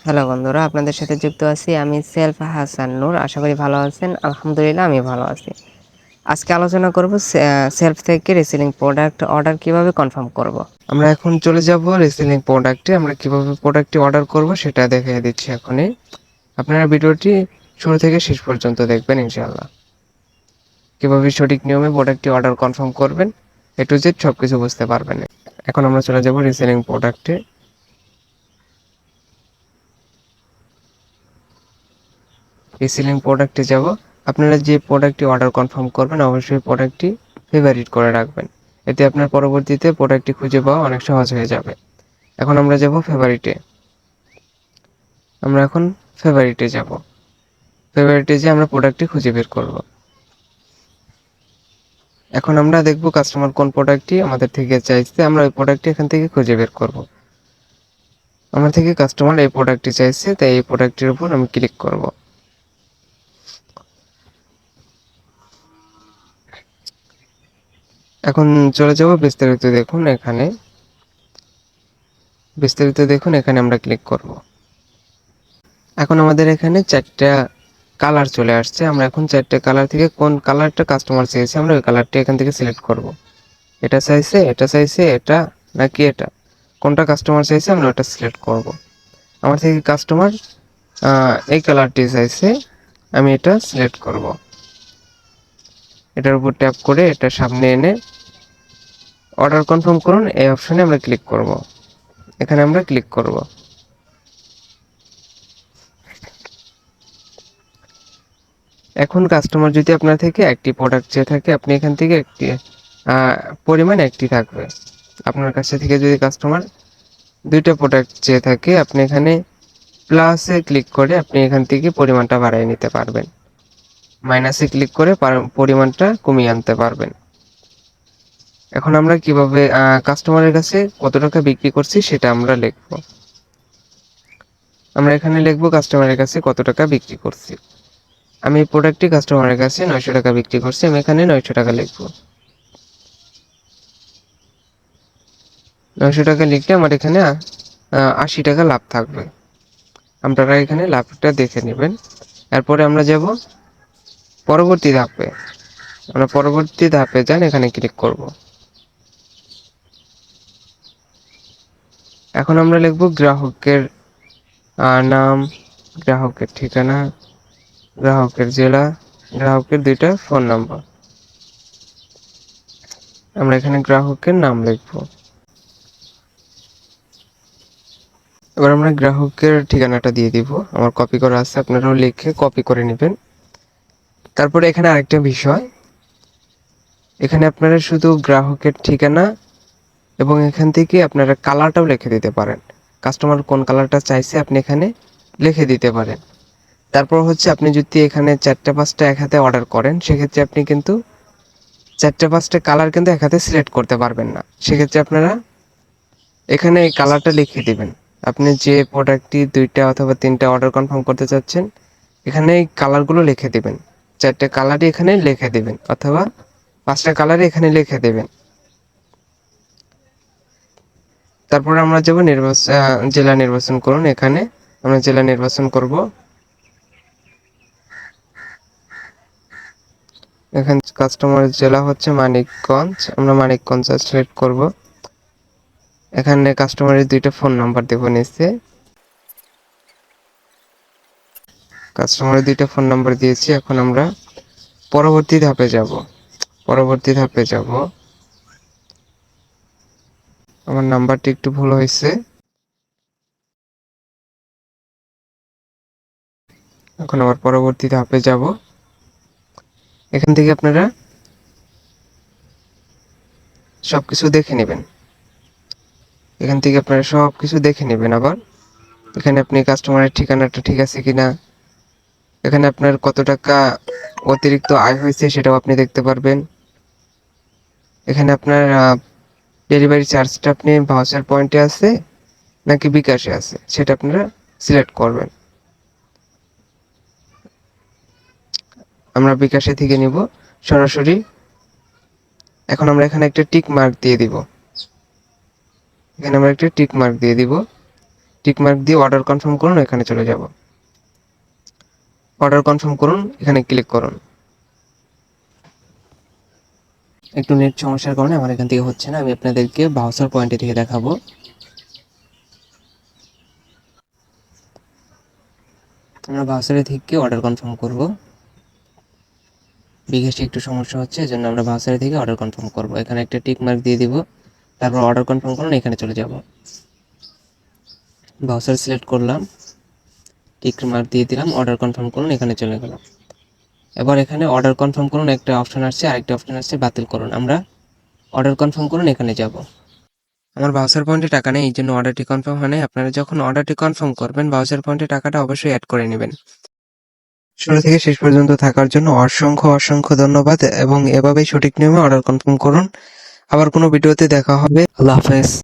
Hello বন্ধুরা, আপনাদের সাথে যুক্ত আছি আমি সেলফ হাসান নূর। আশা করি ভালো আছেন। আলহামদুলিল্লাহ আমি ভালো আছি। আজকে আলোচনা করব সেলফ থেকে রিসেলিং প্রোডাক্ট অর্ডার কিভাবে কনফার্ম করব। আমরা এখন চলে যাব রিসেলিং প্রোডাক্টে। আমরা কিভাবে প্রোডাক্টটি অর্ডার করব সেটা দেখিয়ে দিচ্ছি এখনই। আপনারা ভিডিওটি শুরু থেকে শেষ পর্যন্ত দেখবেন ইনশাআল্লাহ। কিভাবে সঠিক নিয়মে প্রোডাক্টটি অর্ডার কনফার্ম করবেন, এ টু জেড সবকিছু বুঝতে পারবেন। এখন আমরা চলে যাব রিসেলিং প্রোডাক্টে। রিসেলিং প্রোডাক্টে যাব। আপনারা যে প্রোডাক্টটি অর্ডার কনফার্ম করবেন অবশ্যই প্রোডাক্টটি ফেভারিট করে রাখবেন, এতে আপনার পরবর্তীতে প্রোডাক্টটি খুঁজে পাওয়া অনেক সহজ হয়ে যাবে। এখন আমরা যাব ফেভারিটে। আমরা এখন ফেভারিটে যাব। ফেভারিটে যে আমরা প্রোডাক্টটি খুঁজে বের করব। এখন আমরা দেখব কাস্টমার কোন প্রোডাক্টটি আমাদের থেকে চাইছে, আমরা ওই প্রোডাক্টটি এখান থেকে খুঁজে বের করব। আমার থেকে কাস্টমার এই প্রোডাক্টটি চাইছে, তাই এই প্রোডাক্টটির উপর আমি ক্লিক করব। এখন চলে যাব বিস্তারিত দেখুন। এখানে আমরা ক্লিক করব। এখন আমাদের এখানে 4টা কালার চলে আসছে। আমরা এখন 4টা কালার থেকে কোন কালারটা কাস্টমার চেয়েছে আমরা ওই কালারটি এখান থেকে সিলেক্ট করব। এটা চাইছে, এটা নাকি এটা, কোনটা কাস্টমার চাইছে আমরা ওটা সিলেক্ট করব। আমার থেকে কাস্টমার এই কালারটি চাইছে, আমি এটা সিলেক্ট করব। এটার উপর ট্যাপ করে এটা সামনে এনে অর্ডার কনফার্ম করুন এই অপশনে আমরা ক্লিক করব। এখানে আমরা ক্লিক করব। এখন কাস্টমার যদি আপনার থেকে একটি প্রোডাক্ট চেয়ে থাকে, আপনি এখান থেকে একটি পরিমাণ একটি থাকবে। আপনার কাছে থেকে যদি কাস্টমার 2টা প্রোডাক্ট চেয়ে থাকে, আপনি এখানে প্লাসে ক্লিক করে আপনি এখান থেকে পরিমাণটা বাড়িয়ে নিতে পারবেন, মাইনাসে ক্লিক করে পরিমাণটা কমিয়ে আনতে পারবেন। এখন আমরা কিভাবে কাস্টমারের কাছে কত টাকা বিক্রি করছি সেটা আমরা লিখব। আমরা এখানে লিখব কাস্টমারের কাছে কত টাকা বিক্রি করছি। আমি এই প্রোডাক্টটি কাস্টমারের কাছে 900 টাকা বিক্রি করছি, আমি এখানে 900 টাকা লিখব। 900 টাকা লিখলে আমার এখানে 80 টাকা লাভ থাকবে। আপনারা এখানে লাভটা দেখে নেবেন। এরপরে আমরা যাব পরবর্তী ধাপে। আমরা পরবর্তী ধাপে যান, এখানে ক্লিক করব। এখন আমরা লিখব গ্রাহকের নাম, গ্রাহকের ঠিকানা, গ্রাহকের জেলা, গ্রাহকের 2টা ফোন নাম্বার। আমরা এখানে গ্রাহকের নাম লিখব। এবার আমরা গ্রাহকের ঠিকানাটা দিয়ে দিব। আমার কপি করা আছে, আপনারাও লিখে কপি করে নেবেন। তারপরে এখানে আরেকটা বিষয়, এখানে আপনারা শুধু গ্রাহকের ঠিকানা এবং এখান থেকে আপনারা কালারটাও লিখে দিতে পারেন। কাস্টমার কোন কালারটা চাইছে আপনি এখানে লিখে দিতে পারেন। তারপর হচ্ছে আপনি যদি এখানে 4টা-5টা এক হাতে অর্ডার করেন, সেক্ষেত্রে আপনি কিন্তু 4টা-5টা কালার কিন্তু এক হাতে সিলেক্ট করতে পারবেন না। সেক্ষেত্রে আপনারা এখানে এই কালারটা লিখে দিবেন। আপনি যে প্রোডাক্টটি 2টা অথবা 3টা অর্ডার কনফার্ম করতে চাচ্ছেন, এখানে এই কালারগুলো লিখে দিবেন। 4টা কালারই এখানে লিখে দিবেন অথবা 5টা কালারই এখানে লিখে দেবেন। তারপরে আমরা যাব জেলা নির্বাচন করুন। এখানে আমরা জেলা নির্বাচন করব। এখানে কাস্টমারের জেলা হচ্ছে মানিকগঞ্জ, আমরা মানিকগঞ্জ সিলেক্ট করব। এখানে কাস্টমারের 2টা ফোন নাম্বার দেব নিচে। কাস্টমারের 2টা ফোন নাম্বার দিয়েছি। এখন আমরা পরবর্তী ধাপে যাব। আমার নাম্বারটি একটু ভুল হয়েছে। এখন আবার পরবর্তী ধাপে যাব। এখান থেকে আপনারা সবকিছু দেখে নেবেন। আবার এখানে আপনি কাস্টমারের ঠিকানাটা ঠিক আছে কিনা, এখানে আপনার কত টাকা অতিরিক্ত আয় হয়েছে সেটাও আপনি দেখতে পারবেন। এখানে আপনার ডেলিভারি চার্জটা আপনি ভাউচার পয়েন্টে আছে নাকি বিকাশে আছে সেটা আপনারা সিলেক্ট করবেন। আমরা বিকাশে থেকে নিব সরাসরি। এখন আমরা এখানে একটা টিক মার্ক দিয়ে দিব। টিক মার্ক দিয়ে অর্ডার কনফার্ম করুন, এখানে চলে যাব। অর্ডার কনফার্ম করুন, এখানে ক্লিক করুন। একটু নেট সমস্যার কারণে আমার এখান থেকে হচ্ছে না, আমি আপনাদেরকে ব্রাউজার পয়েন্টে থেকে দেখাবো। আমরা ব্রাউজারে থেকে অর্ডার কনফার্ম করব। বিকাশে একটু সমস্যা হচ্ছে, এজন্য আমরা ব্রাউজারে থেকে অর্ডার কনফার্ম করব। এখানে একটা টিক মার্ক দিয়ে দিব, তারপর অর্ডার কনফার্ম করুন, এখানে চলে যাব। ব্রাউজার সিলেক্ট করলাম, টিক মার্ক দিয়ে দিলাম, অর্ডার কনফার্ম করুন, এখানে চলে গেলাম। এবার এখানে অর্ডার কনফার্ম করুন একটা অপশন আসছে, আরেকটা অপশন আসছে বাতিল করুন। আমরা অর্ডার কনফার্ম করুন, এখানে যাব। আমার ভাউচার পয়েন্টে টাকা নেই, এই জন্য অর্ডারটি কনফার্ম হয় নাই। আপনারা যখন অর্ডারটি কনফার্ম করবেন, ভাউচার পয়েন্টে টাকাটা অবশ্যই অ্যাড করে নেবেন। শুরু থেকে শেষ পর্যন্ত থাকার জন্য অসংখ্য অসংখ্য ধন্যবাদ, এবং এভাবেই সঠিক নিয়মে অর্ডার কনফার্ম করুন। আবার কোনো ভিডিওতে দেখা হবে। আল্লাহ হাফেজ।